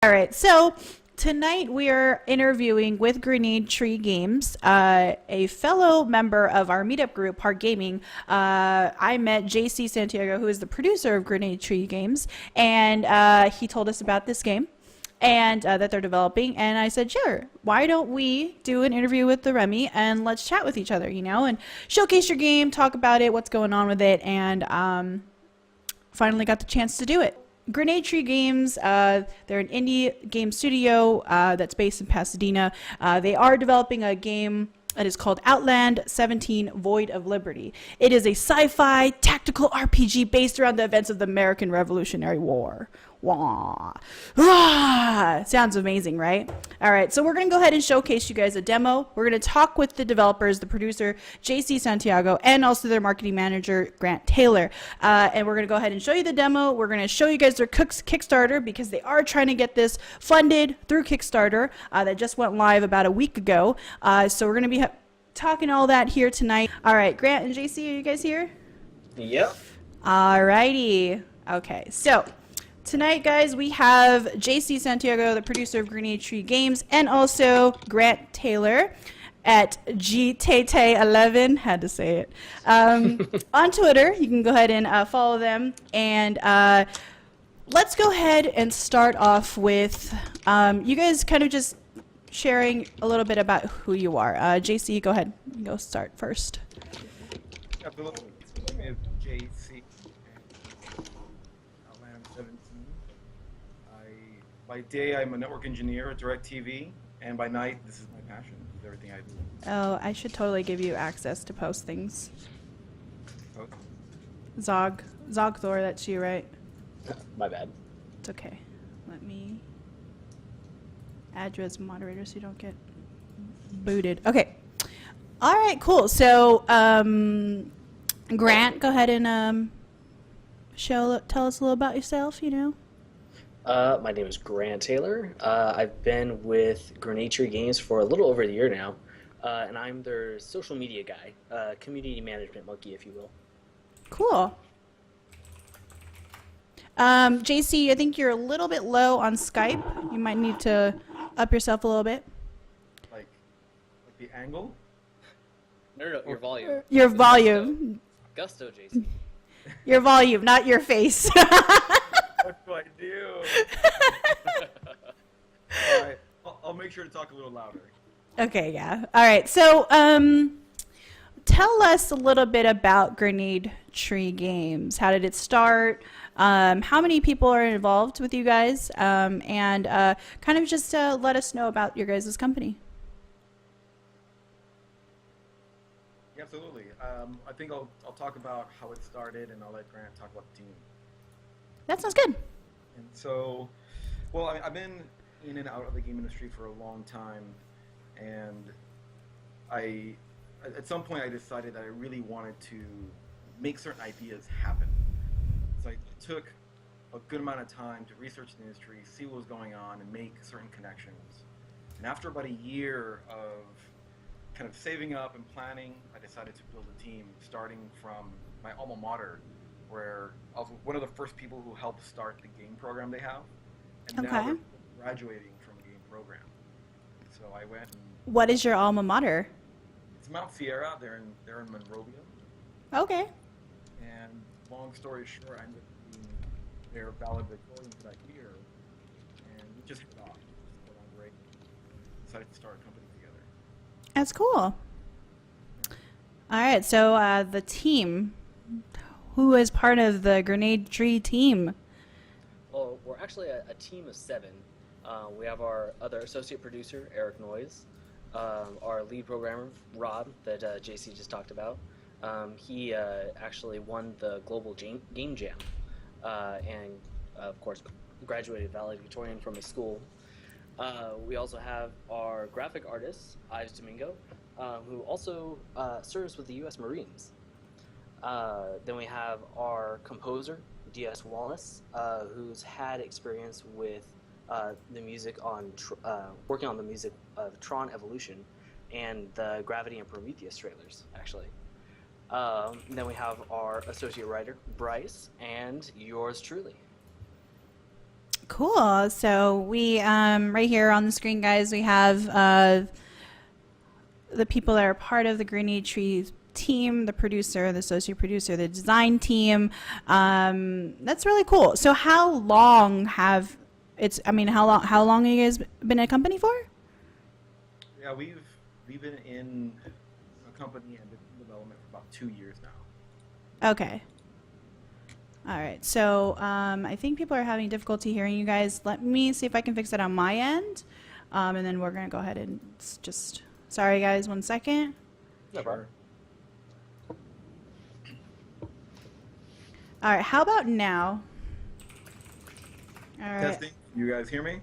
All right, so tonight we are interviewing with Grenade Tree Games, a fellow member of our meetup group, Park Gaming. I met JC Santiago, who is the producer of Grenade Tree Games, and he told us about this game and that they're developing. And I said, sure, why don't we do an interview with the Remee and let's chat with each other, and showcase your game, talk about it, what's going on with it, and finally got the chance to do it. Grenade Tree Games, they're an indie game studio that's based in Pasadena. They are developing a game that is called Outland 17 Void of Liberty. It is a sci-fi tactical RPG based around the events of the American Revolutionary War. Wah. Ah, sounds amazing, right? All right, so we're going to go ahead and showcase you guys a demo. We're going to talk with the developers, the producer, JC Santiago, and also their marketing manager, Grant Taylor. And we're going to go ahead and show you the demo. We're going to show you guys their Kickstarter because they are trying to get this funded through Kickstarter that just went live about a week ago. So we're going to be talking all that here tonight. All right, Grant and JC, are you guys here? Yep. All righty. Okay, so tonight, guys, we have JC Santiago, the producer of Grenade Tree Games, and also Grant Taylor at GTT11, had to say it, on Twitter. You can go ahead and follow them. And let's go ahead and start off with you guys kind of just sharing a little bit about who you are. JC, go ahead. You go start first. Absolutely. My name is JC. Outland 17. By day, I'm a network engineer at DirecTV, and by night, this is my passion. This is everything I do. Oh, I should totally give you access to post things. Okay. Zog Thor, that's you, right? My bad. It's okay. Let me add you as a moderator so you don't get booted. Okay. All right, cool. So, Grant, go ahead and tell us a little about yourself, My name is Grant Taylor. I've been with Grenade Tree Games for a little over a year now, and I'm their social media guy, community management monkey, if you will. Cool. JC, I think you're a little bit low on Skype. You might need to up yourself a little bit. Like the angle? No, your volume. Your volume. Gusto, JC. Your volume, not your face. What do I do? All right. I'll make sure to talk a little louder. Okay, yeah. All right. So, tell us a little bit about Grenade Tree Games. How did it start? How many people are involved with you guys? And kind of just let us know about your guys' company. Yeah, absolutely. I think I'll talk about how it started, and I'll let Grant talk about the team. That sounds good. And so, well, I've been in and out of the game industry for a long time, and at some point I decided that I really wanted to make certain ideas happen. So I took a good amount of time to research the industry, see what was going on, and make certain connections. And after about a year of kind of saving up and planning, I decided to build a team, starting from my alma mater, where I was one of the first people who helped start the game program they have, and now they're graduating from the game program. So I went. And What is your alma mater? it's Mount Sierra. They're in Monrovia. Okay. And long story short, I ended up being their valedictorian for that year, and we just hit off. Just got on great. Decided to start a company together. That's cool. All right. So the team. Who is part of the Grenade Tree team? Well, we're actually a team of 7. We have our other associate producer, Eric Noyes, our lead programmer, Rob, that JC just talked about. He actually won the Global Game Jam, and of course graduated valedictorian from his school. We also have our graphic artist, Ives Domingo, who also serves with the U.S. Marines. Then we have our composer, D.S. Wallace, who's had experience with the music on working on the music of Tron Evolution and the Gravity and Prometheus trailers, actually. Then we have our associate writer, Bryce, and yours truly. Cool. So we right here on the screen, guys, we have the people that are part of the Greeny Tree team, the producer, the associate producer, the design team. That's really cool. So how long have how long have you guys been a company for? Yeah, we've been in a company and in development for about 2 years now. Okay. All right. So I think people are having difficulty hearing you guys. Let me see if I can fix it on my end. And then we're going to go ahead and just, sorry guys, 1 second. No problem. All right. How about now? All right. Testing. You guys hear me?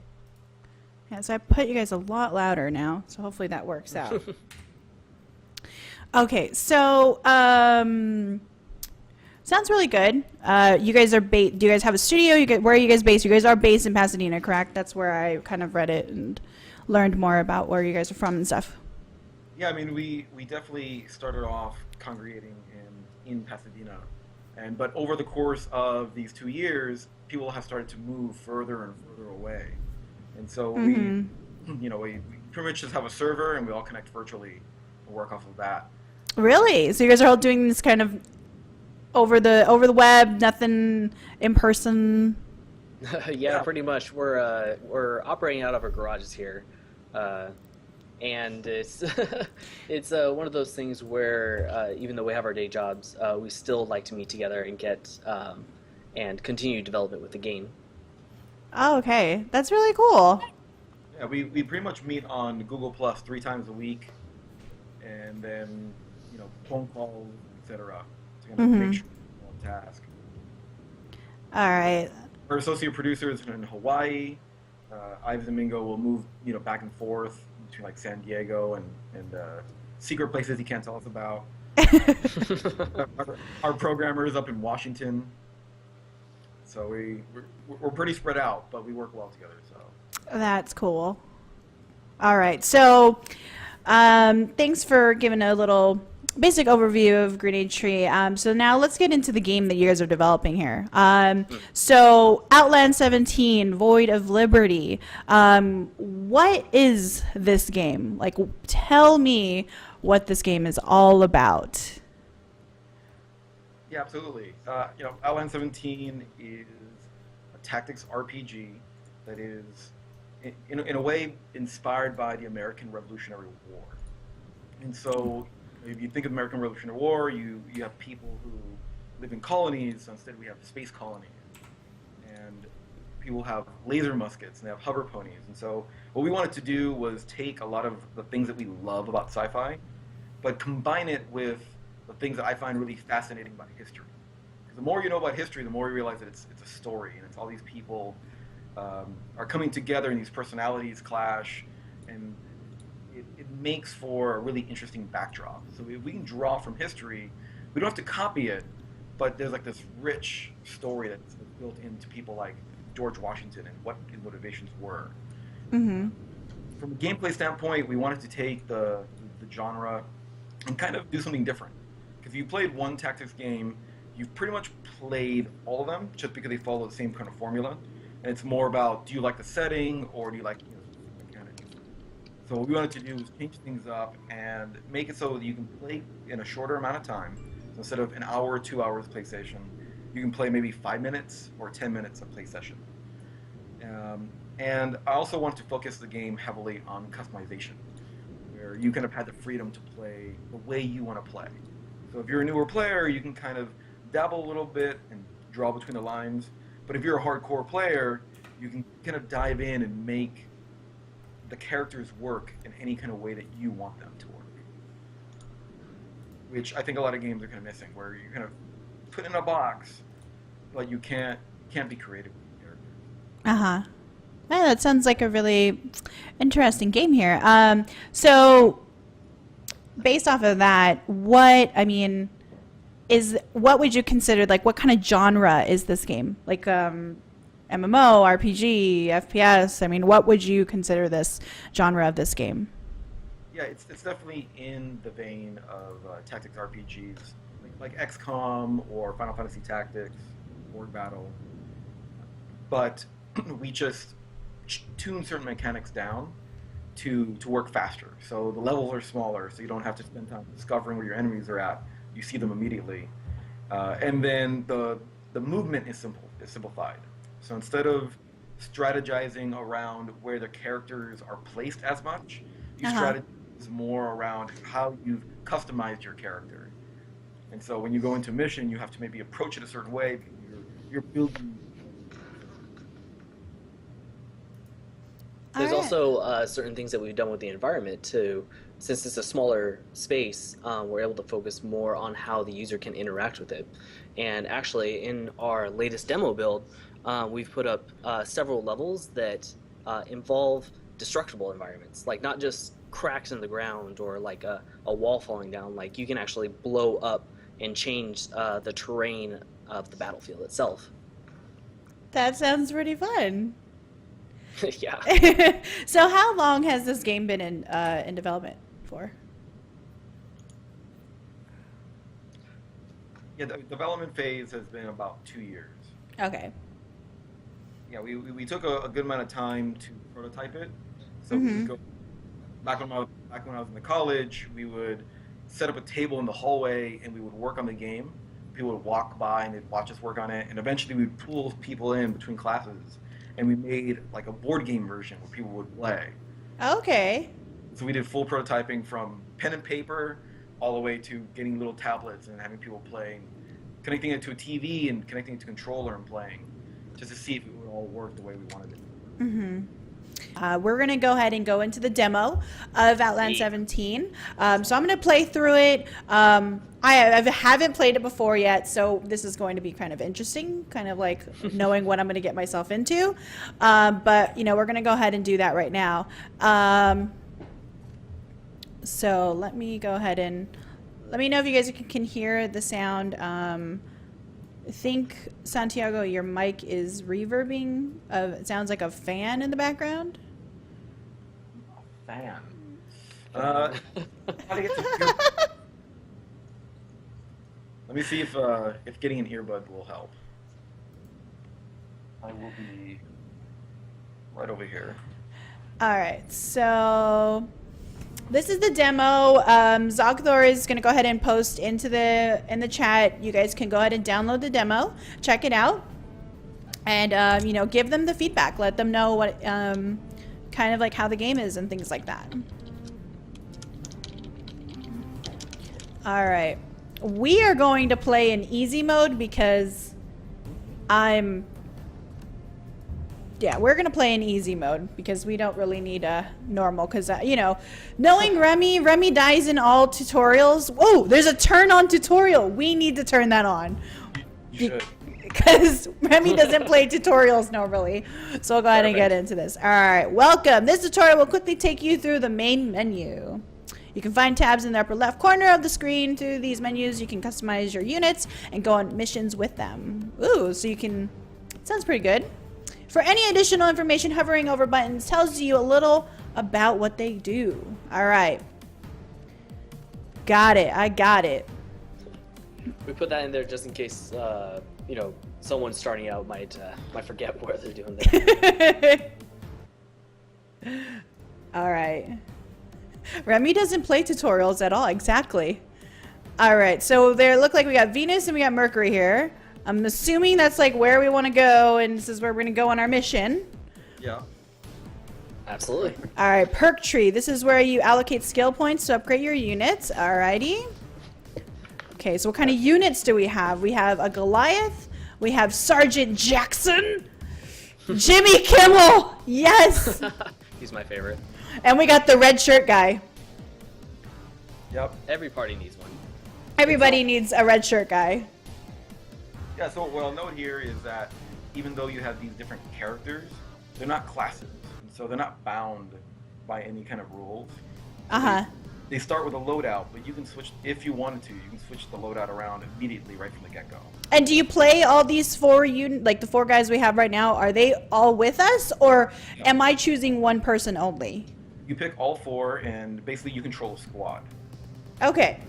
Yeah, so I put you guys a lot louder now. So hopefully that works out. Okay. So, sounds really good. You guys are do you guys have a studio? Where are you guys based? You guys are based in Pasadena, correct? That's where I kind of read it and learned more about where you guys are from and stuff. Yeah, I mean, we definitely started off congregating in Pasadena, but over the course of these 2 years, people have started to move further and further away, and so we pretty much just have a server and we all connect virtually and work off of that. Really? So you guys are all doing this kind of over the web, nothing in person? Yeah, pretty much. We're operating out of our garages here, and it's it's one of those things where even though we have our day jobs, we still like to meet together and get and continue development with the game. Oh, okay. That's really cool. Yeah, we pretty much meet on Google Plus 3 times a week, and then phone calls, etc. to kind of make sure we're on task. All right. Our associate producer is in Hawaii. Ives and Mingo will move back and forth between like San Diego and secret places he can't tell us about. Our programmer is up in Washington. So we're pretty spread out, but we work well together. So That's cool. All right. So thanks for giving a little basic overview of Grenade Tree. So now let's get into the game that you guys are developing here. So Outland 17, Void of Liberty. What is this game? Like, tell me what this game is all about. yeah, absolutely. Outland 17 is a tactics RPG that is, in a way, inspired by the American Revolutionary War. And so, if you think of American Revolutionary War, you have people who live in colonies. So instead, we have space colonies, and people have laser muskets and they have hover ponies. And so, what we wanted to do was take a lot of the things that we love about sci-fi, but combine it with the things that I find really fascinating about history. Because the more you know about history, the more you realize that it's a story, and it's all these people are coming together, and these personalities clash, and it makes for a really interesting backdrop. So if we can draw from history, we don't have to copy it, but there's like this rich story that's built into people like George Washington and what his motivations were. Mm-hmm. From a gameplay standpoint, we wanted to take the genre and kind of do something different. Because if you played one tactics game, you've pretty much played all of them just because they follow the same kind of formula. And it's more about, do you like the setting or do you like mechanics? So what we wanted to do was change things up and make it so that you can play in a shorter amount of time. So instead of an hour or 2 hours PlayStation, you can play maybe 5 minutes or 10 minutes of play session. And I also wanted to focus the game heavily on customization, where you kind of had the freedom to play the way you want to play. So if you're a newer player, you can kind of dabble a little bit and draw between the lines. But if you're a hardcore player, you can kind of dive in and make the characters work in any kind of way that you want them to work. Which I think a lot of games are kind of missing, where you kind of put in a box, but you can't be creative with the characters. Uh-huh. Yeah, that sounds like a really interesting game here. So based off of that, what would you consider, like, what kind of genre is this game? Like MMO, RPG, FPS? I mean, what would you consider this genre of this game? Yeah, it's definitely in the vein of tactics RPGs, like XCOM or Final Fantasy Tactics, Board Battle. But we just tune certain mechanics down to work faster. So the levels are smaller, so you don't have to spend time discovering where your enemies are at. You see them immediately, and then the movement is simplified. So instead of strategizing around where the characters are placed as much, you strategize more around how you've customized your character. And so when you go into a mission, you have to maybe approach it a certain way. You're building. There's also certain things that we've done with the environment too. Since it's a smaller space, we're able to focus more on how the user can interact with it. And actually, in our latest demo build, we've put up several levels that involve destructible environments, like not just cracks in the ground or like a wall falling down. Like you can actually blow up and change the terrain of the battlefield itself. That sounds pretty fun. Yeah. So how long has this game been in development for? Yeah, the development phase has been about 2 years. Okay. Yeah, we took a good amount of time to prototype it. So we would go back when I was in the college, we would set up a table in the hallway and we would work on the game. People would walk by and they'd watch us work on it, and eventually we'd pull people in between classes, and we made like a board game version where people would play. Okay. So we did full prototyping from pen and paper all the way to getting little tablets and having people playing, connecting it to a TV and connecting it to a controller and playing, just to see if it would all work the way we wanted it. We're going to go ahead and go into the demo of Outland 17. So I'm going to play through it. I haven't played it before yet, so this is going to be kind of interesting, kind of like knowing what I'm going to get myself into. But, you know, we're going to go ahead and do that right now. So let me go ahead and let me know if you guys can hear the sound. I think, Santiago, your mic is reverbing. It sounds like a fan in the background. Fan. How to get to Let me see if getting an earbud will help. I will be right over here. All right, so this is the demo. Zogthor is going to go ahead and post in the chat. You guys can go ahead and download the demo, check it out, and you know, give them the feedback. Let them know what kind of like how the game is and things like that. All right, we are going to play in easy mode because we're going to play in easy mode because we don't really need a normal because, you know, knowing Remee dies in all tutorials. Whoa, there's a turn on tutorial. We need to turn that on. You should. Because Remee doesn't play tutorials normally. So we'll go ahead and get into this. All right, welcome. This tutorial will quickly take you through the main menu. You can find tabs in the upper left corner of the screen. Through these menus, you can customize your units and go on missions with them. Ooh, so you can, sounds pretty good. For any additional information, hovering over buttons tells you a little about what they do. All right. Got it. I got it. We put that in there just in case, you know, someone starting out might forget what they're doing there. All right. Remee doesn't play tutorials at all. Exactly. All right. So there look like we got Venus and we got Mercury here. I'm assuming that's like where we want to go, and this is where we're going to go on our mission. Yeah. Absolutely. All right, perk tree. This is where you allocate skill points to upgrade your units. Alrighty. Okay, so what kind of units do we have? We have a Goliath. We have Sergeant Jackson. Jimmy Kimmel. Yes. He's my favorite. And we got the red shirt guy. Yep. Every party needs one. Everybody needs a red shirt guy. Yeah, so what I'll note here is that even though you have these different characters, they're not classes. So they're not bound by any kind of rules. Uh-huh. They start with a loadout, but you can switch, if you wanted to, you can switch the loadout around immediately right from the get-go. And do you play all these like the 4 guys we have right now, are they all with us? Or am I choosing one person only? You pick all 4, and basically you control a squad. Okay.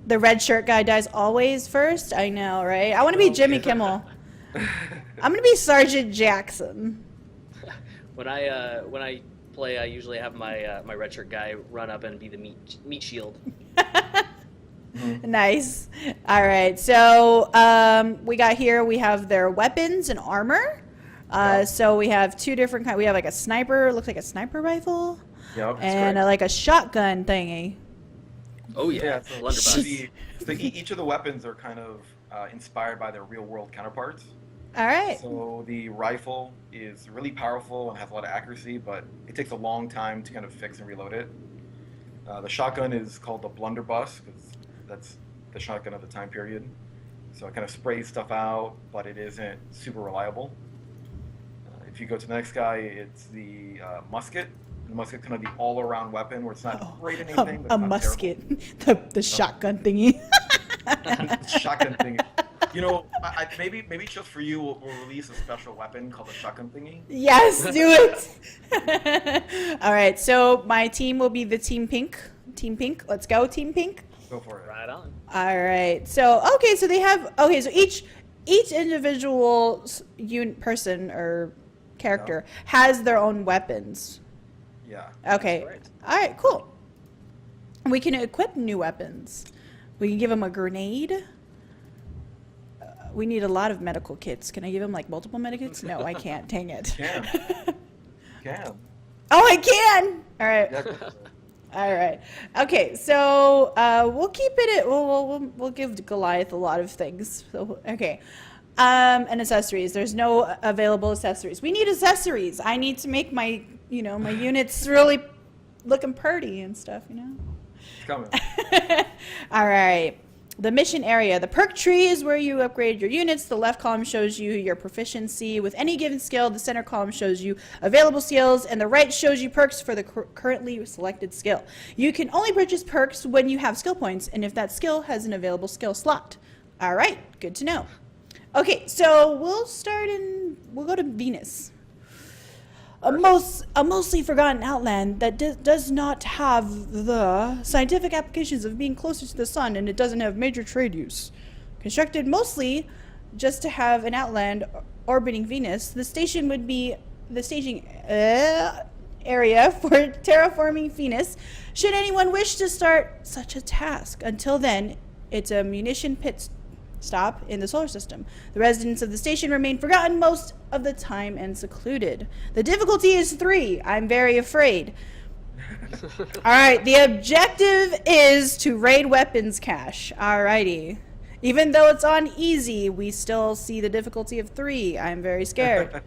The red shirt guy dies always first? I know, right? I want to be Jimmy Kimmel. I'm gonna be Sergeant Jackson. When I play, I usually have my my red shirt guy run up and be the meat shield. Nice. All right. So we got here. We have their weapons and armor. So we have two different kinds. We have like a sniper. Looks like a sniper rifle. Yep. And like a shotgun thingy. Oh yeah, Yeah, so blunderbuss. each of the weapons are kind of inspired by their real-world counterparts. All right. So the rifle is really powerful and has a lot of accuracy, but it takes a long time to kind of fix and reload it. The shotgun is called the blunderbuss because that's the shotgun of the time period. So it kind of sprays stuff out, but it isn't super reliable. If you go to the next guy, it's the musket. The musket kind of the all-around weapon where it's not great at anything, but A it's not musket. The shotgun thingy. terrible. Shotgun thing. You know, maybe just for you, we'll release a special weapon called the shotgun thingy. Yes, do it. All right. So my team will be the Team Pink. Team Pink. Let's go, Team Pink. Go for it. Right on. All right. So okay. So they have. Okay. So each individual person or character has their own weapons. Yeah. Okay. That's right. All right. Cool. We can equip new weapons. We can give them a grenade. We need a lot of medical kits. Can I give them like multiple medical kits? No, I can't. Dang it. Can. Can. Oh, I can. All right. Yeah, go for it. All right. Okay. So we'll keep it. We'll give Goliath a lot of things. So, okay. And accessories. There's no available accessories. We need accessories. I need to make my my units really looking pretty and stuff. It's coming. All right. The mission area. The perk tree is where you upgrade your units. The left column shows you your proficiency with any given skill. The center column shows you available skills. And the right shows you perks for the currently selected skill. You can only purchase perks when you have skill points and if that skill has an available skill slot. All right. Good to know. Okay, so we'll go to Venus. A mostly forgotten outland that does not have the scientific applications of being closer to the sun, and it doesn't have major trade use. Constructed mostly just to have an outland orbiting Venus, the station would be the staging area for terraforming Venus, should anyone wish to start such a task. Until then, it's a munition pit stop in the solar system. The residents of the station remain forgotten most of the time and secluded. The difficulty is 3. I'm very afraid. All right, the objective is to raid weapons cache. All righty. Even though it's on easy, we still see the difficulty of 3. I'm very scared.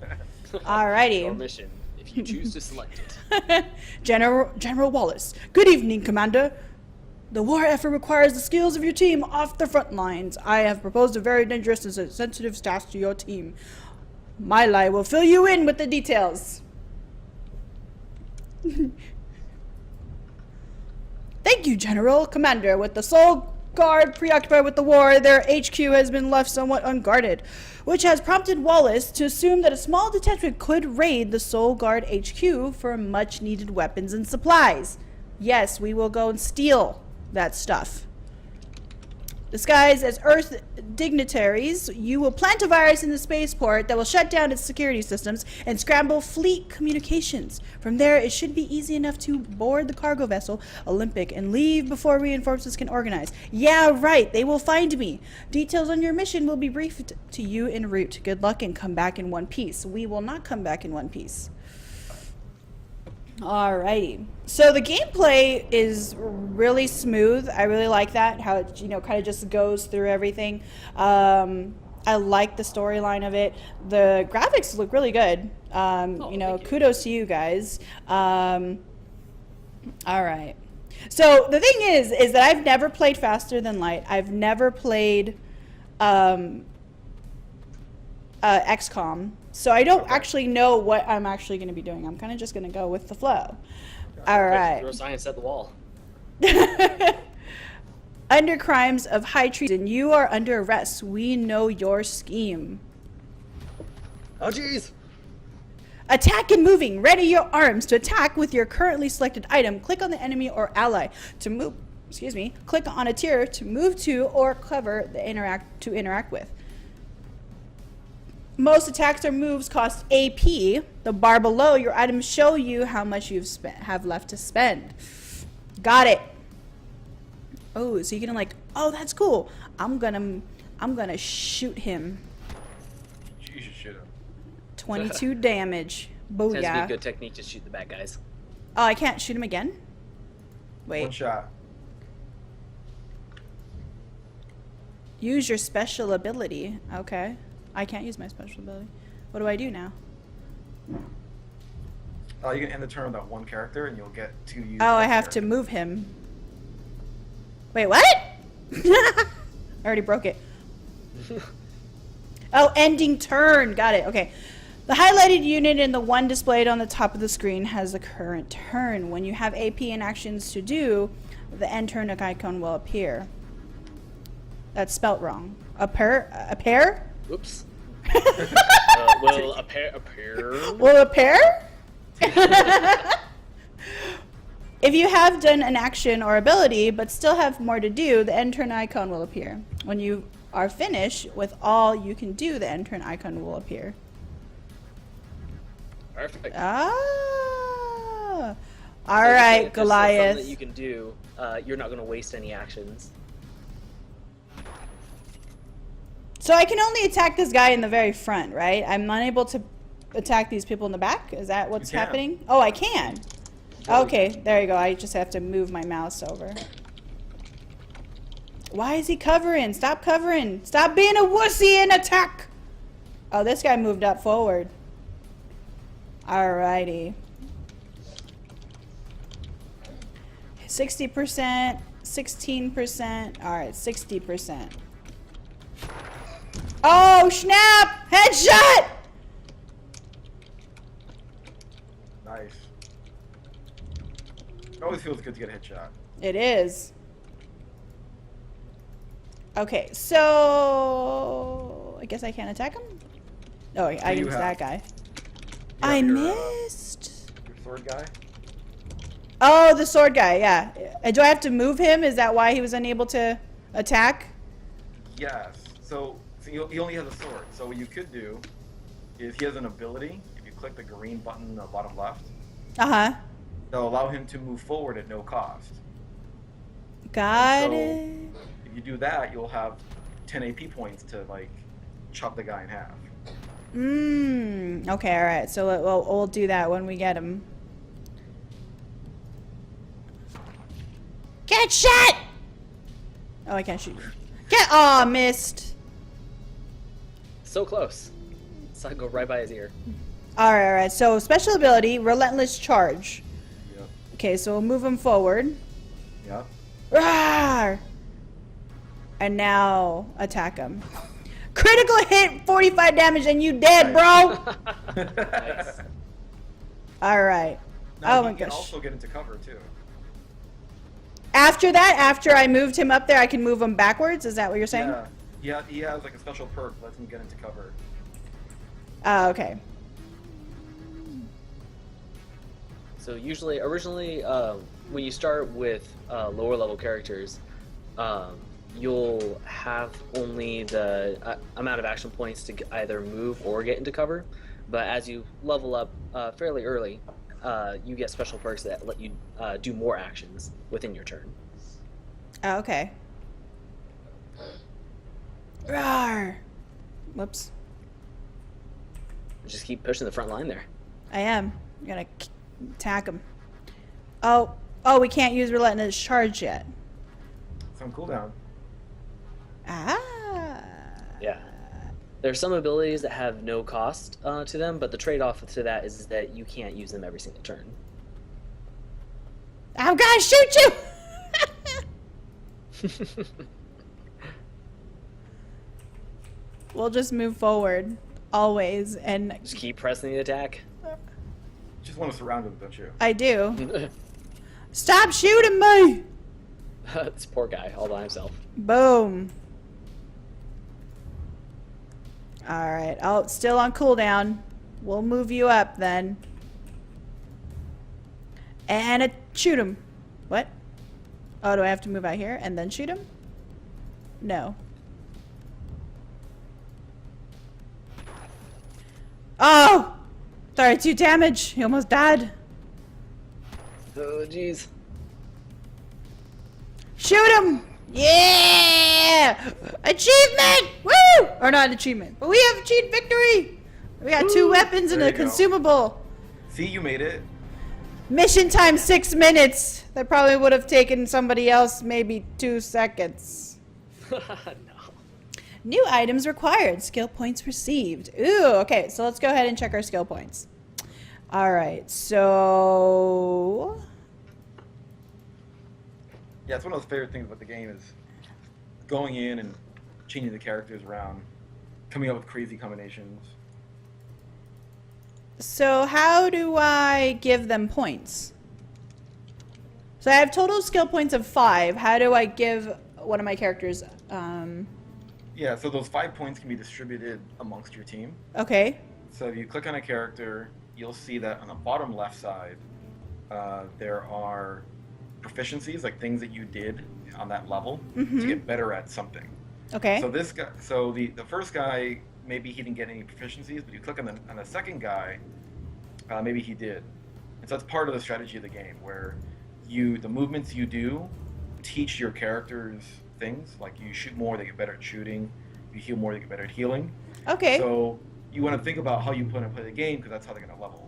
All righty. Your mission, if you choose to select it. General Wallace. Good evening, Commander. The war effort requires the skills of your team off the front lines. I have proposed a very dangerous and sensitive task to your team. My lie will fill you in with the details. Thank you, General. Commander, with the Soul Guard preoccupied with the war, their HQ has been left somewhat unguarded, which has prompted Wallace to assume that a small detachment could raid the Soul Guard HQ for much-needed weapons and supplies. Yes, we will go and steal that stuff. Disguised as Earth dignitaries, you will plant a virus in the spaceport that will shut down its security systems and scramble fleet communications. From there, it should be easy enough to board the cargo vessel Olympic and leave before reinforcements can organize. Yeah, right, they will find me. Details on your mission will be briefed to you en route. Good luck and come back in one piece. We will not come back in one piece. Alrighty. So the gameplay is really smooth. I really like that, how it kind of just goes through everything. I like the storyline of it. The graphics look really good. Thank you. Kudos to you guys. All right. So the thing is that I've never played Faster Than Light. I've never played XCOM. So I don't actually know what I'm actually going to be doing. I'm kind of just going to go with the flow. All right. Throw science at the wall. Under crimes of high treason, you are under arrest. We know your scheme. Oh, jeez. Attack and moving. Ready your arms to attack with your currently selected item. Click on the enemy or ally to move. Click on a tier to move to or cover the interact with. Most attacks or moves cost AP. The bar below your items show you how much have left to spend. Got it. Oh, so you can like, oh, that's cool. I'm gonna shoot him. You should shoot him. 22 damage. Tends to be a Booyah. good technique to shoot the bad guys. Oh, I can't shoot him again? One Wait. shot. Use your special ability. Okay. I can't use my special ability. What do I do now? You can end the turn with that one character, and you'll get to use. Oh, I that have to character. move him. Wait, what? I already broke it. Oh, ending turn. Got it. Okay. The highlighted unit and the one displayed on the top of the screen has the current turn. When you have AP and actions to do, the end turn icon will appear. That's spelt wrong. A pair? Oops. Will appear. Will appear? If you have done an action or ability but still have more to do, the end turn icon will appear. When you are finished with all you can do, the end turn icon will appear. Perfect. Ah. So All if right, there's something Goliath. that you can do, you're not going to waste any actions. So I can only attack this guy in the very front, right? I'm unable to attack these people in the back? Is that what's You can. happening? Oh, I can. Okay, there you go. I just have to move my mouse over. Why is he covering? Stop covering. Stop being a wussy and attack. Oh, this guy moved up forward. Alrighty. 60%, 16%. Alright, 60%. Oh, snap! Headshot! Nice. It always feels good to get a headshot. It is. Okay, so I guess I can't attack him? Oh, I can you use have? that guy. You I have your, missed. Your sword guy? Oh, the sword guy, yeah. Do I have to move him? Is that why he was unable to attack? Yes. So he only has a sword. So what you could do is he has an ability. If you click the green button in the bottom left, Uh-huh. it'll allow him to move forward at no cost. Got So- it. If you do that, you'll have 10 AP points to like chop the guy in half. Okay, alright. So we'll do that when we get him. Get shot! Oh, I can't shoot you. Aw, missed. So close. So I can go right by his ear. Alright. So special ability, relentless charge. Yep. Okay, so we'll move him forward. Yep. Rawr! And now attack him. Critical hit, 45 damage, and you dead, bro! Nice. Alright. Now Oh my he can gosh. also get into cover too. After that, after I moved him up there, I can move him backwards? Is that what you're saying? Yeah. He has like a special perk that lets him get into cover. Oh, okay. So originally, when you start with lower level characters, you'll have only the amount of action points to either move or get into cover. But as you level up fairly early, you get special perks that let you do more actions within your turn. Oh, okay. Rawr! Whoops. Just keep pushing the front line there. I am. I'm gonna attack him. Oh, we can't use relentless charge yet. It's on cooldown. Ah. Yeah. There's some abilities that have no cost to them, but the trade-off to that is that you can't use them every single turn. I'm gonna shoot you! We'll just move forward. Always. And Just keep pressing the attack. Just want to surround him, don't you? I do. Stop shooting me! This poor guy all by himself. Boom. Alright. Oh, still on cooldown. We'll move you up then. And shoot him. What? Oh, do I have to move out here and then shoot him? No. Oh! 32 damage. He almost died. Oh, jeez. Shoot him! Yeah! Achievement! Woo! Or not achievement, but we have achieved victory! We got 2 weapons and There a you go. consumable. See, you made it. Mission time 6 minutes. That probably would have taken somebody else maybe 2 seconds. No. New items required. Skill points received. Ooh, okay, so let's go ahead and check our skill points. Alright, so... Yeah, it's one of those favorite things about the game is going in and changing the characters around, coming up with crazy combinations. So how do I give them points? So I have total skill points of 5. How do I give one of my characters? Yeah, so those 5 points can be distributed amongst your team. Okay. So if you click on a character, you'll see that on the bottom left side, there are proficiencies, like things that you did on that level to get better at something. Okay. So this guy, so the first guy, maybe he didn't get any proficiencies, but you click on the second guy, maybe he did. And so that's part of the strategy of the game, where the movements you do teach your characters things. Like you shoot more, they get better at shooting. You heal more, they get better at healing. Okay. So you want to think about how you want to play the game, because that's how they're going to level.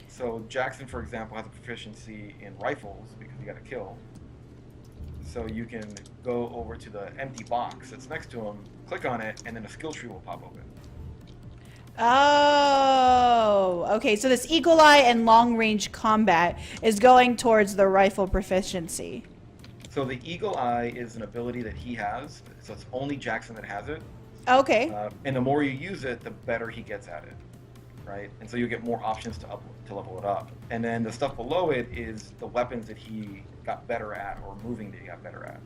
So Jackson, for example, has a proficiency in rifles because he got a kill. So you can go over to the empty box that's next to him, click on it, and then a skill tree will pop open. Oh, okay. So this eagle eye and long range combat is going towards the rifle proficiency. So the eagle eye is an ability that he has, so it's only Jackson that has it. Okay. And the more you use it, the better he gets at it, right? And so you get more options to level it up. And then the stuff below it is the weapons that he got better at, or moving that he got better at.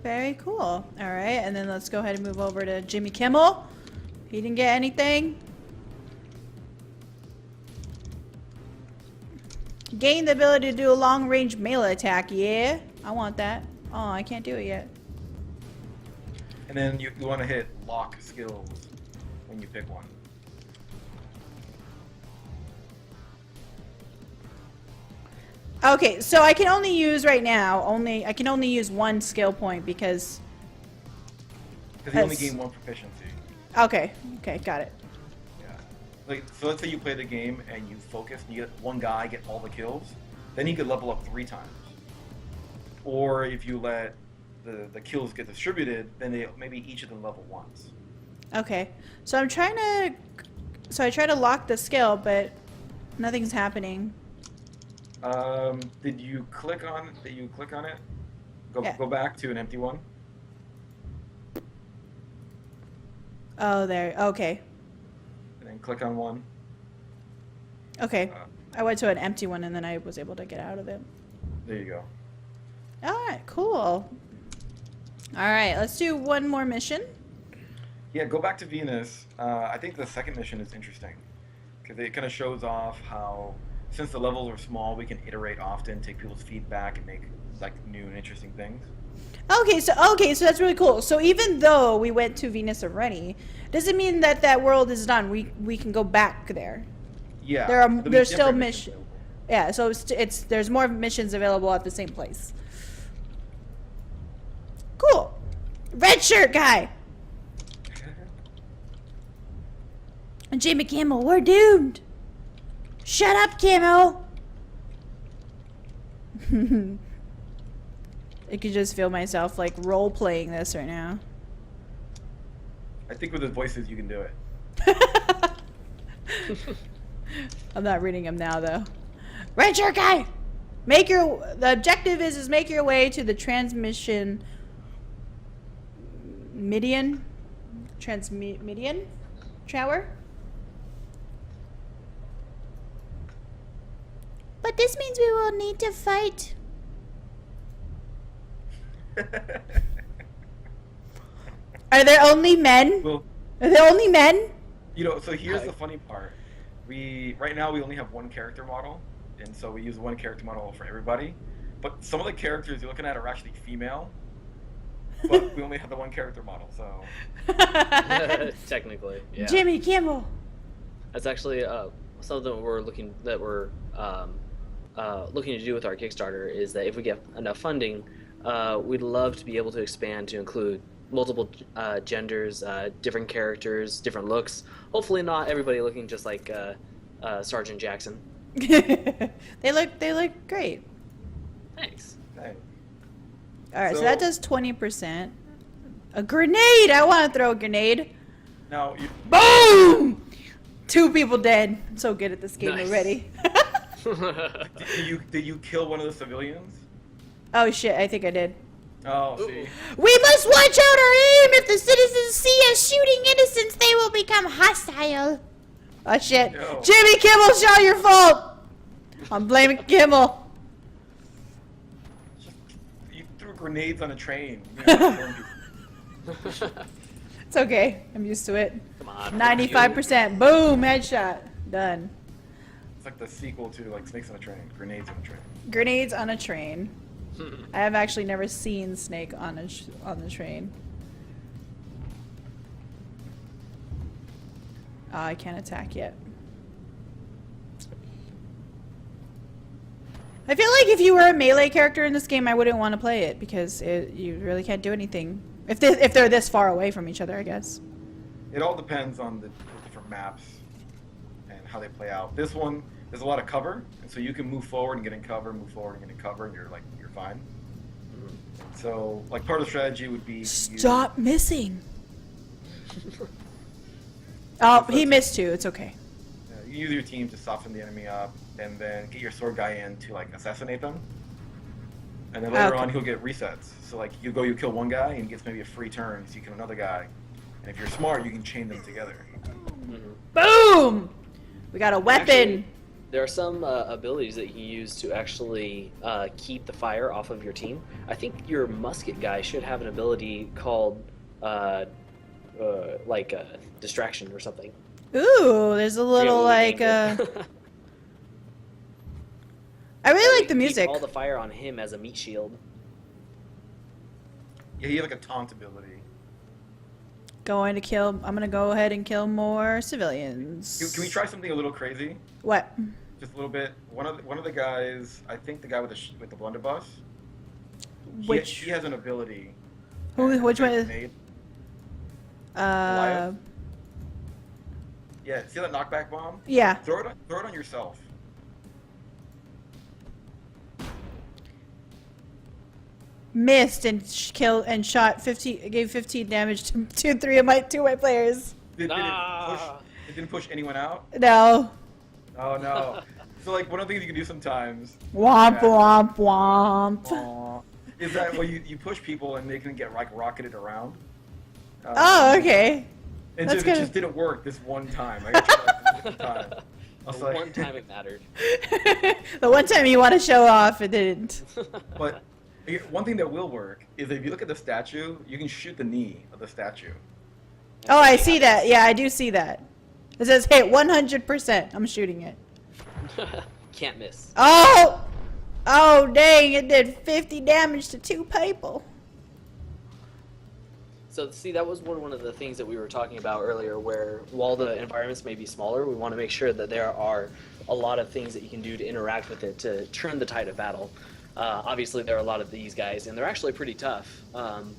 Very cool. All right, and then let's go ahead and move over to Jimmy Kimmel. He didn't get anything. Gain the ability to do a long-range melee attack. Yeah, I want that. Oh, I can't do it yet. And then you want to hit lock skills when you pick one. Okay, so I can only use right now, I can only use 1 skill point because... Because you only gain 1 proficiency. Okay, got it. Yeah. Like, so let's say you play the game and you focus and you get one guy get all the kills, then you could level up 3 times. Or if you let the kills get distributed, then maybe each of them level once. Okay, so I'm trying to... So I try to lock the skill, but nothing's happening. Did you click on it? Yeah. Go back to an empty one. Oh, there. Okay. And then click on one. Okay. I went to an empty one and then I was able to get out of it. There you go. Alright, cool. Alright, let's do one more mission. Yeah, go back to Venus. I think the second mission is interesting because it kind of shows off how, since the levels are small, we can iterate often, take people's feedback, and make like new and interesting things. Okay, so that's really cool. So even though we went to Venus already, doesn't mean that that world is done. We can go back there. Yeah, There's still different missions. available. Yeah, so there's more missions available at the same place. Cool. Red shirt guy. And Jamie Kimmel, we're doomed. Shut up, Kimmel. I could just feel myself like role playing this right now. I think with the voices you can do it. I'm not reading them now though. Red shirt guy. The objective is make your way to the transmidian tower. But this means we will need to fight. Are there only men? Well, Are there only men? so here's the funny part. Right now we only have 1 character model, and so we use 1 character model for everybody. But some of the characters you're looking at are actually female. but we only have the one character model, so Technically, yeah. Jimmy Kimmel. That's actually something we're looking to do with our Kickstarter is that if we get enough funding, we'd love to be able to expand to include multiple genders, different characters, different looks. Hopefully, not everybody looking just like Sergeant Jackson. They look great. Thanks. hey. All right, so So- that does 20%. A grenade! I want to throw a grenade. Now, you, Boom! 2 people dead. I'm so good at this game Nice. already. did you kill one of the civilians? Oh shit, I think I did. Oh, Ooh. see. We must watch out our aim! If the citizens see us shooting innocents, they will become hostile. Oh shit. No. Jimmy Kimmel, it's all your fault! I'm blaming Kimmel. You threw grenades on a train. You know, It's okay. I'm used to it. Come on. 95%. Boom, headshot. Done. it's like the sequel to like Snakes on a Train, Grenades on a Train. Grenades on a train. I have actually never seen Snake on on the train. I can't attack yet. I feel like if you were a melee character in this game, I wouldn't want to play it because you really can't do anything. If they're this far away from each other, I guess. It all depends on the different maps and how they play out. This one, there's a lot of cover, and so you can move forward and get in cover, move forward and get in cover, and you're fine. So, like, part of the strategy would be to Stop missing. Oh, he missed too. It's okay. you use your team to soften the enemy up, and then get your sword guy in to like assassinate them. And then later Okay. on, he'll get resets. So like you kill one guy, and he gets maybe a free turn, so you kill another guy. And if you're smart, you can chain them together. Boom! We got a weapon. Actually, there are some abilities that you can use to actually keep the fire off of your team. I think your musket guy should have an ability called distraction or something. Ooh, there's a little like I really like the Keep music. all the fire on him as a meat shield. Yeah, he has like a taunt ability. I'm gonna go ahead and kill more civilians. Can we try something a little crazy? What? Just a little bit. One of the guys, I think the guy with the blunderbuss. Which? He has an ability. Which one is? Grenade. Uh, Yeah, see that knockback bomb? yeah. Throw it on yourself. Missed and shot 50. Gave 15 damage to 3 of my players. Did it didn't push anyone out? No. Oh no. So like one of the things you can do sometimes Womp Yeah. womp womp. is that you push people and they can get like rocketed around. Oh, okay. And That's so good. it just didn't work this one time. I got tried this one time. I was The like, one time it mattered. The one time you want to show off, it didn't. But one thing that will work is if you look at the statue, you can shoot the knee of the statue. Oh, I see that. Yeah, I do see that. It says hit 100%. I'm shooting it. Can't miss. Oh! Oh, dang. It did 50 damage to 2 people. So see, that was one of the things that we were talking about earlier, where while the environments may be smaller, we want to make sure that there are a lot of things that you can do to interact with it to turn the tide of battle. Obviously, there are a lot of these guys, and they're actually pretty tough,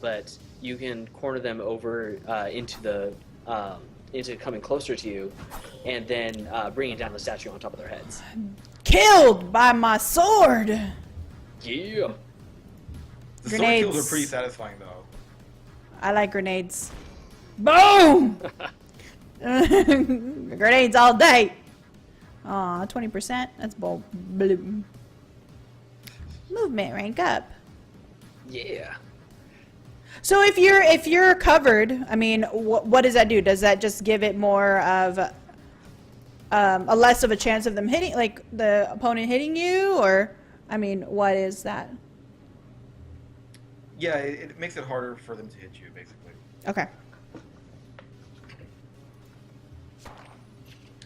but you can corner them over into coming closer to you, and then bringing down the statue on top of their heads. Killed by my sword. Yeah. The sword Grenades. kills are pretty satisfying though. I like grenades. Boom! Grenades all day. Aw, 20%. That's bold. Bloom. Movement rank up. Yeah. So if you're covered, I mean, what does that do? Does that just give it more of a less of a chance of them hitting, like the opponent hitting you, or I mean, what is that? Yeah, it makes it harder for them to hit you, basically. Okay.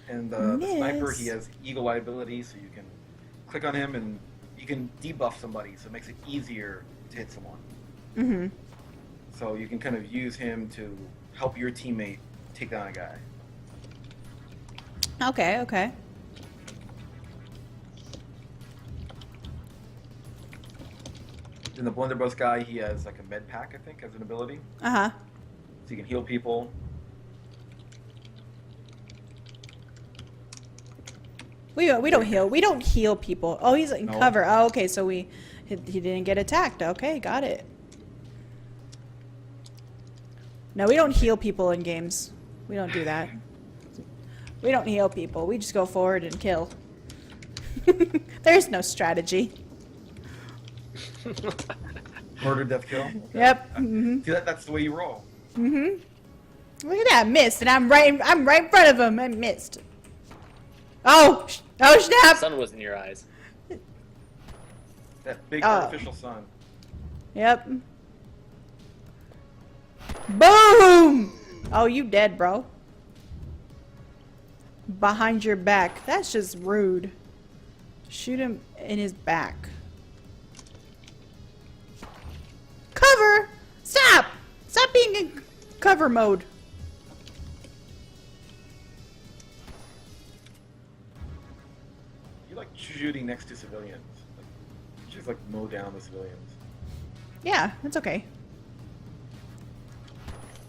And the sniper, Miss. he has eagle eye ability, so you can click on him and you can debuff somebody, so it makes it easier to hit someone. Mm-hmm. So you can kind of use him to help your teammate take down a guy. Okay, okay. In the blunderbuss guy, he has like a med pack, I think, as an ability. Uh-huh. So you can heal people. We don't heal. We don't heal people. Oh, he's in No. cover. Oh, okay, so he didn't get attacked. Okay, got it. No, we don't heal people in games. We don't do that. We don't heal people. We just go forward and kill. There's no strategy. Murder, death, kill. Okay. Yep. Mm-hmm. See, that's the way you roll. Mm-hmm. Look at that, missed, and I'm right in front of him. I missed. Oh, oh The snap! sun was in your eyes. That big Oh. artificial sun. Yep. Boom! Oh, you dead, bro. Behind your back. That's just rude. Shoot him in his back. Cover! Stop! Stop being in cover mode. You like shooting next to civilians. Like, you just like mow down the civilians. Yeah, that's okay.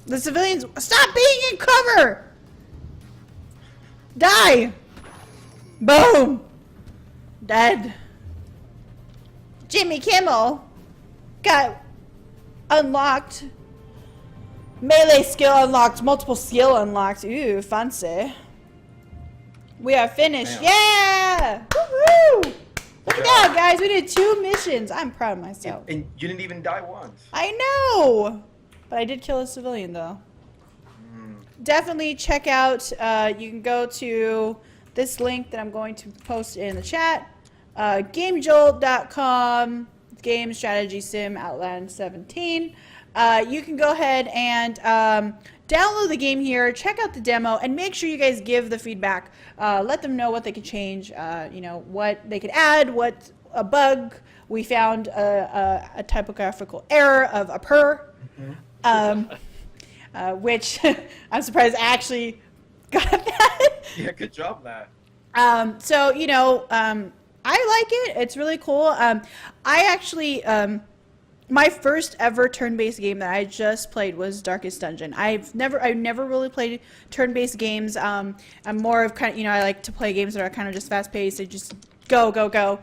The civilians, stop being in cover! Die! Boom! Dead. Jimmy Kimmel got unlocked. Melee skill unlocked. Multiple skill unlocked. Ooh, fancy. We are finished. Damn. Yeah! Woohoo! Look at that, guys. We did 2 missions. I'm proud of myself. And you didn't even die once. I know! But I did kill a civilian, though. Definitely check out, you can go to this link that I'm going to post in the chat. GameJolt.com, Game Strategy Sim Outland 17. You can go ahead and download the game here, check out the demo, and make sure you guys give the feedback. Let them know what they can change, you know, what they could add, what a bug. We found a typographical error of a per. Which I'm surprised I actually got that. Yeah, good job, Matt. So, you know, I like it. It's really cool. I actually, my first ever turn-based game that I just played was Darkest Dungeon. I've never really played turn-based games. I'm more of kind of, you know, I like to play games that are kind of just fast-paced. They just go, go, go.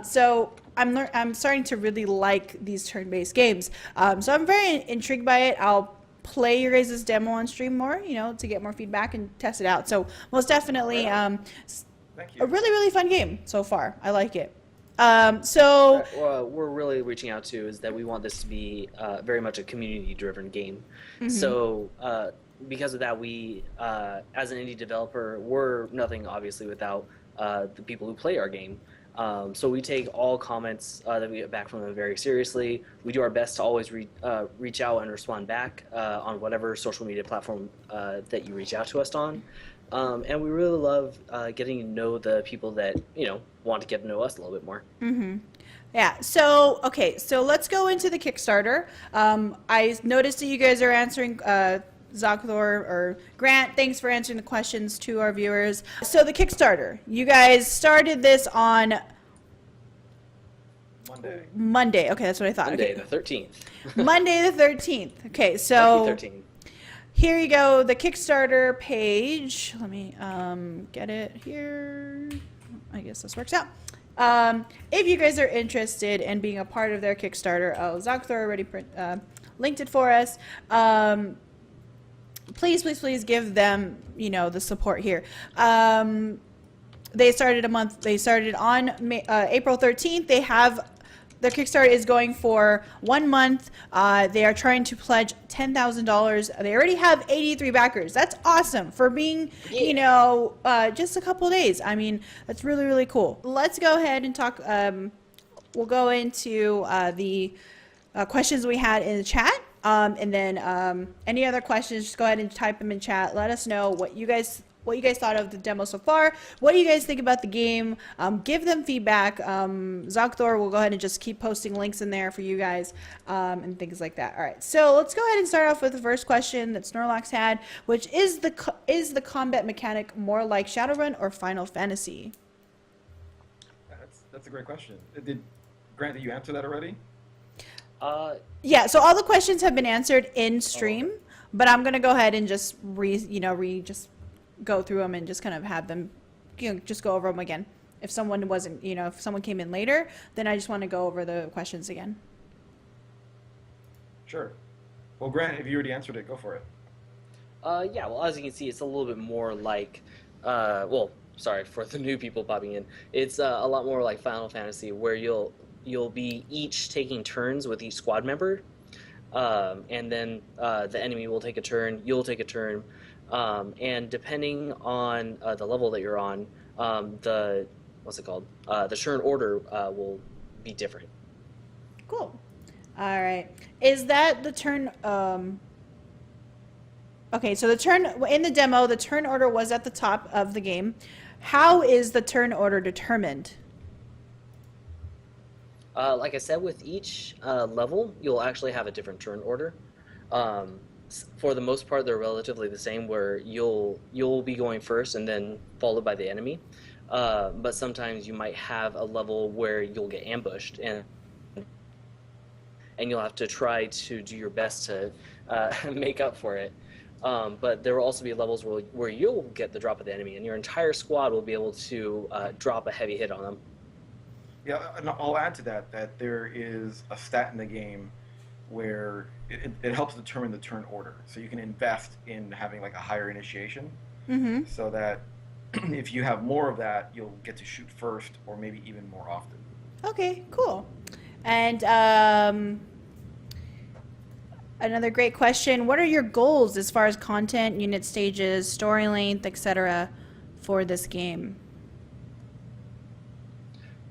So I'm starting to really like these turn-based games. So I'm very intrigued by it. I'll play your guys' demo on stream more, you know, to get more feedback and test it out. So most definitely, Thank you. a really, really fun game so far. I like it. So What we're really reaching out to is that we want this to be very much a community-driven game. So because of that, we, as an indie developer, we're nothing obviously without the people who play our game. So we take all comments that we get back from them very seriously. We do our best to always reach out and respond back on whatever social media platform that you reach out to us on. And we really love getting to know the people that, you know, want to get to know us a little bit more. yeah, so okay, so let's go into the Kickstarter. I noticed that you guys are answering Zakthor or Grant, thanks for answering the questions to our viewers. So the Kickstarter, you guys started this on Monday. Okay, that's what I thought. Monday Okay. the 13th. Monday the 13th. Okay, Lucky so 13. here you go, the Kickstarter page. Let me get it here. I guess this works out. If you guys are interested in being a part of their Kickstarter, oh, Zakthor already linked it for us. Please, please, please give them, you know, the support here. They started on April 13th. They have, their Kickstarter is going for 1 month. They are trying to pledge $10,000. They already have 83 backers. That's awesome for being, you know, just a couple days. I mean, that's really, really cool. Let's go ahead and talk. We'll go into the questions we had in the chat. And then any other questions, just go ahead and type them in chat. Let us know what you guys what you guys thought of the demo so far. What do you guys think about the game? Give them feedback. Zogthor will go ahead and just keep posting links in there for you guys and things like that. All right, so let's go ahead and start off with the first question that Snorlax had, which is the combat mechanic more like Shadowrun or Final Fantasy? That's a great question. Grant, did you answer that already? Yeah, so all the questions have been answered in stream, but I'm gonna go ahead and just just go through them and just kind of have them, just go over them again. If someone wasn't, if someone came in later, then I just want to go over the questions again. Sure. Well, Grant, if you already answered it, go for it. Yeah, well, as you can see, it's a little bit more like, sorry for the new people popping in. It's a lot more like Final Fantasy, where you'll be each taking turns with each squad member, and then the enemy will take a turn, you'll take a turn, and depending on the level that you're on, the turn order will be different. Cool. All right. Is that the turn? Okay, so the turn in the demo, the turn order was at the top of the game. How is the turn order determined? Like I said, with each level, you'll actually have a different turn order. For the most part, they're relatively the same, where you'll be going first and then followed by the enemy. But sometimes you might have a level where you'll get ambushed, and you'll have to try to do your best to make up for it. But there will also be levels where you'll get the drop of the enemy, and your entire squad will be able to drop a heavy hit on them. Yeah, and I'll add to that there is a stat in the game where it helps determine the turn order. So you can invest in having like a higher initiation, so that if you have more of that, you'll get to shoot first, or maybe even more often. Okay, cool. And another great question: what are your goals as far as content, unit stages, story length, etc., for this game?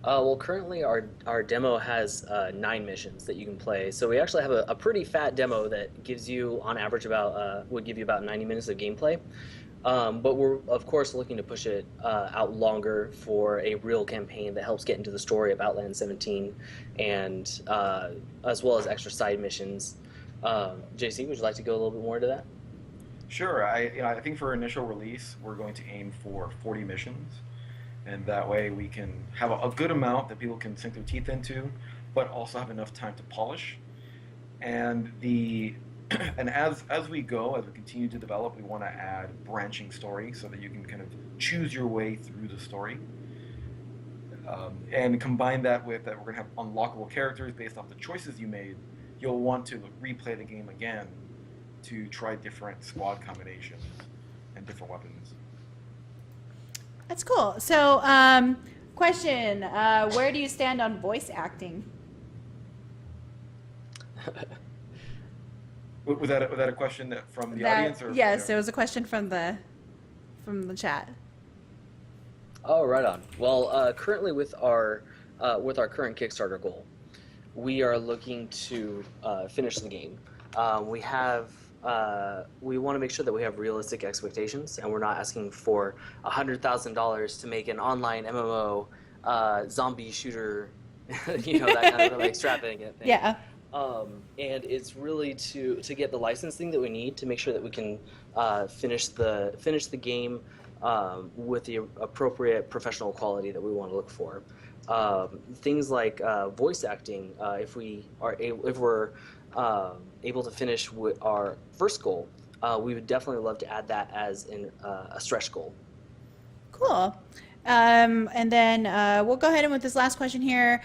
Well, currently our demo has 9 missions that you can play. So we actually have a pretty fat demo that gives you, on average, would give you about 90 minutes of gameplay. But we're, of course, looking to push it out longer for a real campaign that helps get into the story of Outland 17, and as well as extra side missions. JC, would you like to go a little bit more into that? Sure. I think for initial release, we're going to aim for 40 missions. And that way we can have a good amount that people can sink their teeth into, but also have enough time to polish. And and as we go, as we continue to develop, we want to add branching story so that you can kind of choose your way through the story. And combine that with that we're going to have unlockable characters based off the choices you made. You'll want to replay the game again to try different squad combinations and different weapons. That's cool. So, question: where do you stand on voice acting? Was that a question from the audience, or yes, it was a question from the chat. Oh, right on. Well, currently with our current Kickstarter goal, we are looking to finish the game. We want to make sure that we have realistic expectations, and we're not asking for $100,000 to make an online MMO zombie shooter, that kind of really extravagant thing. Yeah. And it's really to get the licensing that we need to make sure that we can finish the game with the appropriate professional quality that we want to look for. Things like voice acting, if we're able to finish with our first goal, we would definitely love to add that as a stretch goal. Cool. And then we'll go ahead and with this last question here.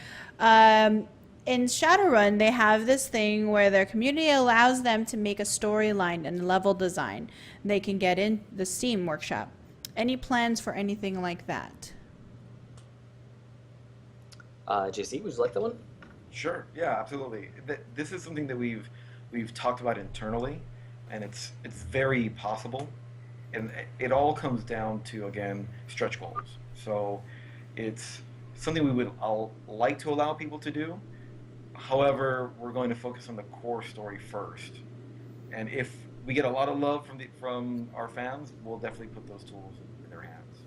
In Shadowrun, they have this thing where their community allows them to make a storyline and level design. They can get in the Steam workshop. Any plans for anything like that? JC, would you like that one? Sure. Yeah, absolutely. This is something that we've talked about internally, and it's very possible. And it all comes down to, again, stretch goals. So it's something we would like to allow people to do. However, we're going to focus on the core story first. And if we get a lot of love from our fans, we'll definitely put those tools in their hands.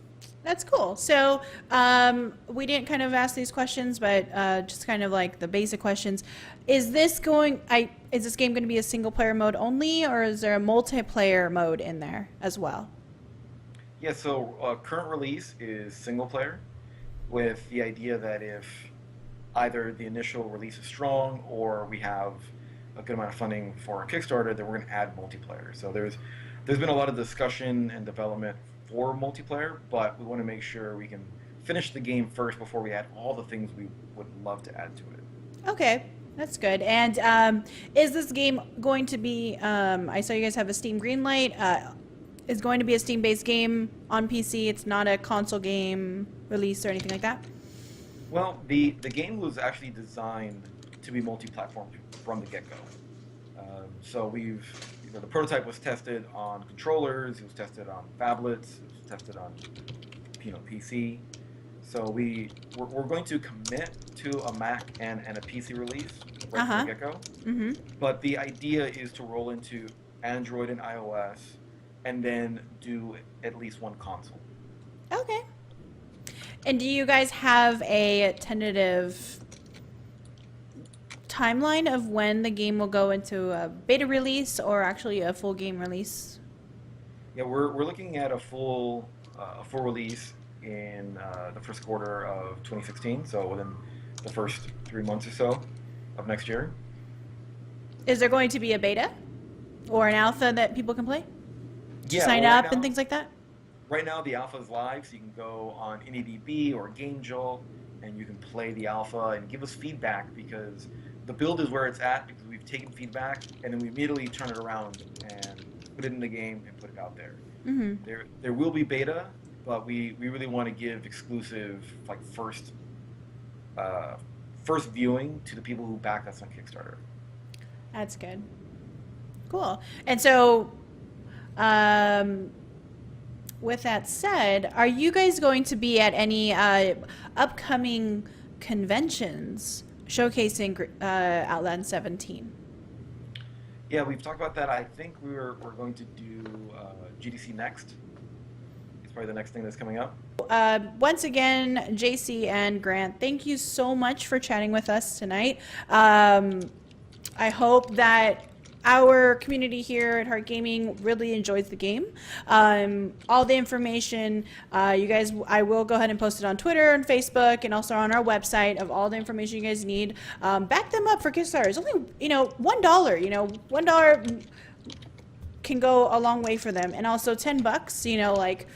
That's cool. So we didn't kind of ask these questions, but just kind of like the basic questions. Is this game going to be a single player mode only, or is there a multiplayer mode in there as well? Yeah, so current release is single player, with the idea that if either the initial release is strong or we have a good amount of funding for our Kickstarter, then we're going to add multiplayer. So there's been a lot of discussion and development for multiplayer, but we want to make sure we can finish the game first before we add all the things we would love to add to it. Okay, that's good. And is this game going to be? I saw you guys have a Steam Greenlight. Is going to be a Steam-based game on PC. It's not a console game release or anything like that. Well, the game was actually designed to be multi-platform from the get-go. So the prototype was tested on controllers, it was tested on phablets, it was tested on PC. So we're going to commit to a Mac and a PC release right from the get-go. Mm-hmm. But the idea is to roll into Android and iOS, and then do at least one console. Okay. And do you guys have a tentative timeline of when the game will go into a beta release or actually a full game release? Yeah, we're looking at a full release in the first quarter of 2016, so within the first 3 months or so of next year. Is there going to be a beta or an alpha that people can play? To sign well, up and things like that? Right now, the alpha is live, so you can go on AnyDB or GameJolt, and you can play the alpha and give us feedback, because the build is where it's at, because we've taken feedback, and then we immediately turn it around and put it in the game and put it out there. Mm-hmm. There will be beta, but we really want to give exclusive, like, first viewing to the people who back us on Kickstarter. That's good. Cool. And so, with that said, are you guys going to be at any upcoming conventions showcasing Outland 17? Yeah, we've talked about that. I think we're going to do GDC next. It's probably the next thing that's coming up. Once again, JC and Grant, thank you so much for chatting with us tonight. I hope that our community here at Heart Gaming really enjoys the game. All the information, you guys, I will go ahead and post it on Twitter and Facebook and also on our website of all the information you guys need. Back them up for Kickstarter. It's only, $1. $1 can go a long way for them. And also $10, like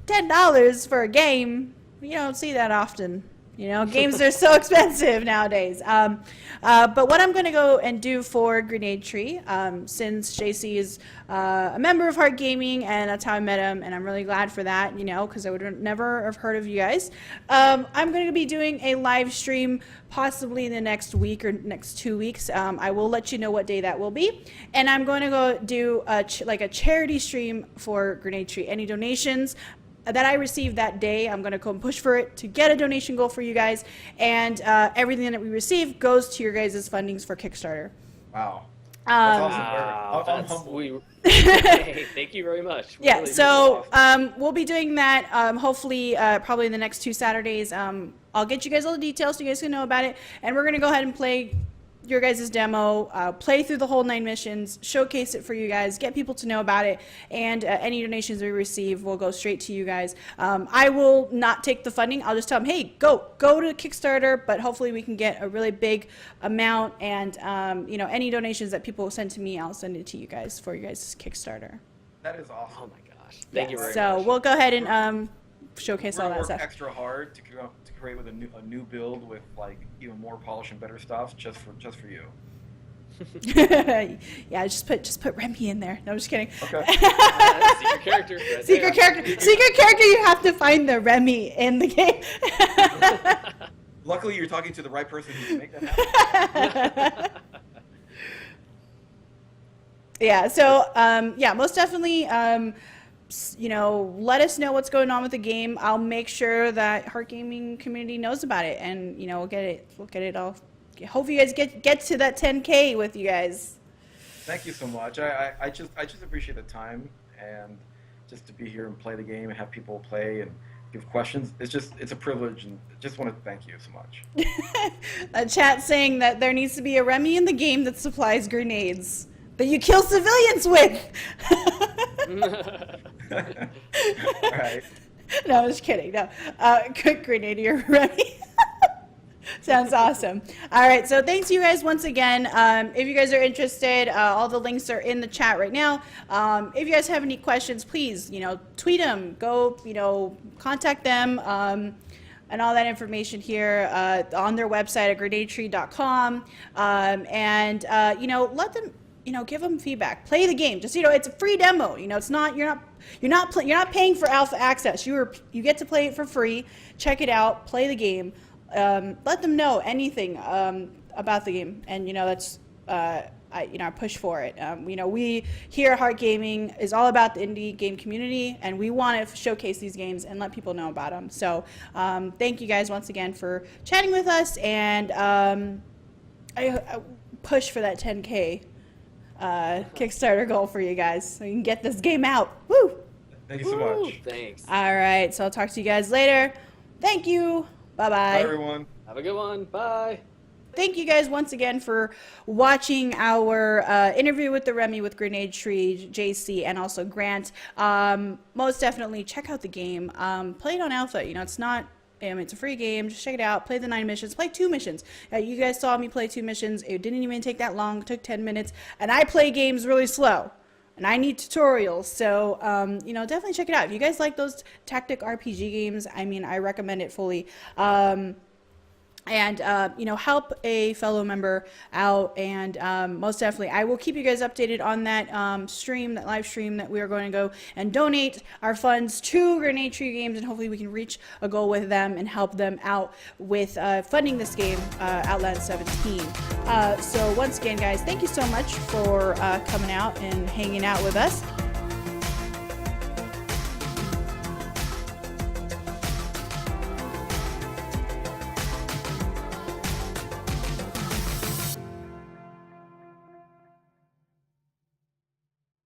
$10 for a game. You don't see that often. Games are so expensive nowadays. But what I'm going to go and do for Grenade Tree, since JC is a member of Heart Gaming, and that's how I met him, and I'm really glad for that, because I would never have heard of you guys. I'm going to be doing a live stream possibly in the next week or next 2 weeks. I will let you know what day that will be. And I'm going to go do a charity stream for Grenade Tree. Any donations that I receive that day, I'm going to go and push for it to get a donation goal for you guys, and everything that we receive goes to your guys' fundings for Kickstarter. Wow. That's awesome. Wow, I'm humbled. Hey, thank you very much. Yeah, Really, so really we'll be doing that hopefully probably in the next 2 Saturdays. I'll get you guys all the details so you guys can know about it, and we're going to go ahead and play your guys' demo, play through the whole 9 missions, showcase it for you guys, get people to know about it, and any donations we receive will go straight to you guys. I will not take the funding. I'll just tell them, hey, go to Kickstarter, but hopefully we can get a really big amount, and any donations that people send to me, I'll send it to you guys for your guys' Kickstarter. That is awesome. Oh my gosh. Thank you very much. So we'll go ahead and showcase all We're that work stuff. extra hard to create with a new build with even more polish and better stuff just for you. Yeah, just put Remee in there. No, I'm just kidding. Okay. Secret character. Right Secret there. character. You have to find the Remee in the game. Luckily, you're talking to the right person who can make that happen. Yeah. So most definitely. Let us know what's going on with the game. I'll make sure that Heart Gaming community knows about it, and we'll get it all. Hope you guys get to that 10K with you guys. Thank you so much. I just appreciate the time and just to be here and play the game and have people play and give questions. It's a privilege, and just want to thank you so much. A chat saying that there needs to be a Remee in the game that supplies grenades that you kill civilians with. All right. No, I was kidding. No, good grenadier Remee. Sounds awesome. All right, so thanks you guys once again. If you guys are interested, all the links are in the chat right now. If you guys have any questions, please, tweet them. Go, contact them. And all that information here on their website at grenadetree.com. Let them, give them feedback. Play the game. Just, it's a free demo. It's not you're not paying for alpha access. You get to play it for free. Check it out. Play the game. Let them know anything about the game, and that's I push for it. We here at Heart Gaming is all about the indie game community, and we want to showcase these games and let people know about them. So thank you guys once again for chatting with us, and I push for that 10K Kickstarter goal for you guys, so you can get this game out. Woo! Thank you so much. Thanks. All right, so I'll talk to you guys later. Thank you. Bye-bye. Bye, everyone. Have a good one. Bye. Thank you guys once again for watching our interview with the Remee with Grenade Tree, JC, and also Grant. Most definitely check out the game. Play it on alpha. It's not. It's a free game. Just check it out. Play the 9 missions. Play 2 missions. You guys saw me play 2 missions. It didn't even take that long. It took 10 minutes. And I play games really slow. And I need tutorials, so definitely check it out. If you guys like those tactic RPG games, I recommend it fully. Help a fellow member out, and most definitely, I will keep you guys updated on that that live stream that we are going to go and donate our funds to Grenade Tree Games, and hopefully we can reach a goal with them and help them out with funding this game, Outland 17. So once again, guys, thank you so much for coming out and hanging out with us.